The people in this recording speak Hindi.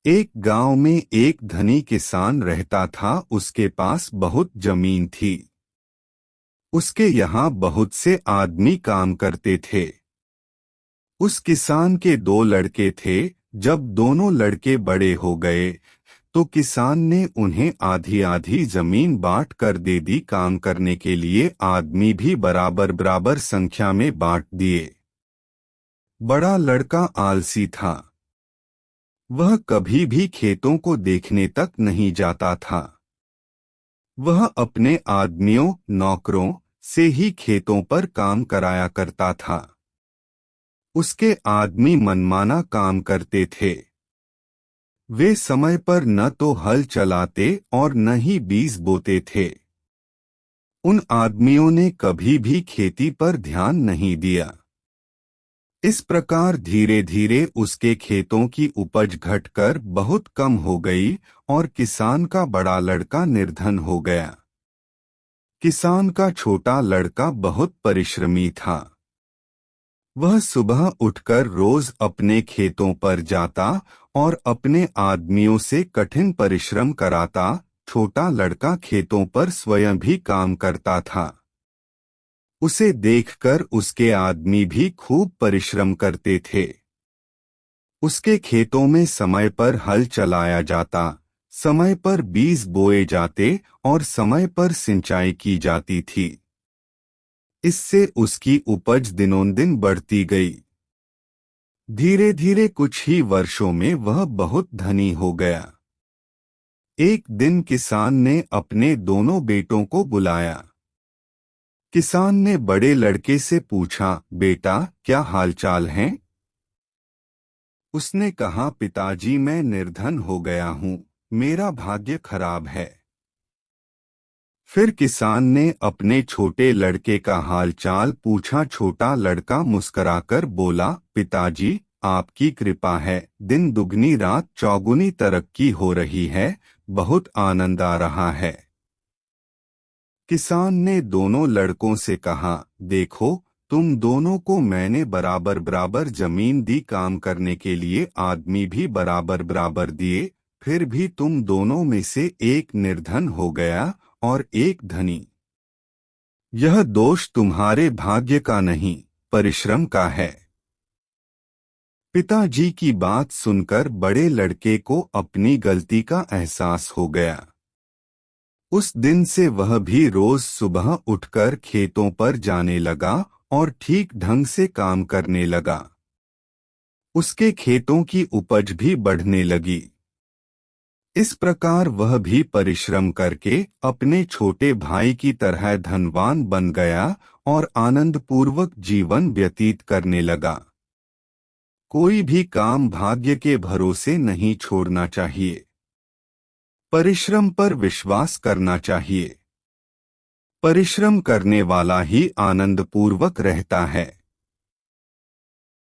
एक गांव में एक धनी किसान रहता था। उसके पास बहुत जमीन थी। उसके यहाँ बहुत से आदमी काम करते थे। उस किसान के दो लड़के थे। जब दोनों लड़के बड़े हो गए तो किसान ने उन्हें आधी आधी जमीन बांट कर दे दी। काम करने के लिए आदमी भी बराबर बराबर संख्या में बांट दिए। बड़ा लड़का आलसी था। वह कभी भी खेतों को देखने तक नहीं जाता था। वह अपने आदमियों नौकरों से ही खेतों पर काम कराया करता था। उसके आदमी मनमाना काम करते थे। वे समय पर न तो हल चलाते और न ही बीज बोते थे। उन आदमियों ने कभी भी खेती पर ध्यान नहीं दिया। इस प्रकार धीरे धीरे उसके खेतों की उपज घटकर बहुत कम हो गई और किसान का बड़ा लड़का निर्धन हो गया। किसान का छोटा लड़का बहुत परिश्रमी था। वह सुबह उठकर रोज अपने खेतों पर जाता और अपने आदमियों से कठिन परिश्रम कराता। छोटा लड़का खेतों पर स्वयं भी काम करता था। उसे देखकर उसके आदमी भी खूब परिश्रम करते थे। उसके खेतों में समय पर हल चलाया जाता, समय पर बीज बोए जाते और समय पर सिंचाई की जाती थी। इससे उसकी उपज दिनों दिन बढ़ती गई। धीरे धीरे कुछ ही वर्षों में वह बहुत धनी हो गया। एक दिन किसान ने अपने दोनों बेटों को बुलाया। किसान ने बड़े लड़के से पूछा, बेटा क्या हालचाल है? उसने कहा, पिताजी मैं निर्धन हो गया हूँ, मेरा भाग्य खराब है। फिर किसान ने अपने छोटे लड़के का हालचाल पूछा। छोटा लड़का मुस्कराकर बोला, पिताजी आपकी कृपा है, दिन दुगनी रात चौगुनी तरक्की हो रही है, बहुत आनंद आ रहा है। किसान ने दोनों लड़कों से कहा, देखो तुम दोनों को मैंने बराबर बराबर जमीन दी, काम करने के लिए आदमी भी बराबर बराबर दिए, फिर भी तुम दोनों में से एक निर्धन हो गया और एक धनी। यह दोष तुम्हारे भाग्य का नहीं, परिश्रम का है। पिताजी की बात सुनकर बड़े लड़के को अपनी गलती का एहसास हो गया। उस दिन से वह भी रोज सुबह उठकर खेतों पर जाने लगा और ठीक ढंग से काम करने लगा। उसके खेतों की उपज भी बढ़ने लगी। इस प्रकार वह भी परिश्रम करके अपने छोटे भाई की तरह धनवान बन गया और आनंदपूर्वक जीवन व्यतीत करने लगा। कोई भी काम भाग्य के भरोसे नहीं छोड़ना चाहिए। परिश्रम पर विश्वास करना चाहिए। परिश्रम करने वाला ही आनंदपूर्वक रहता है।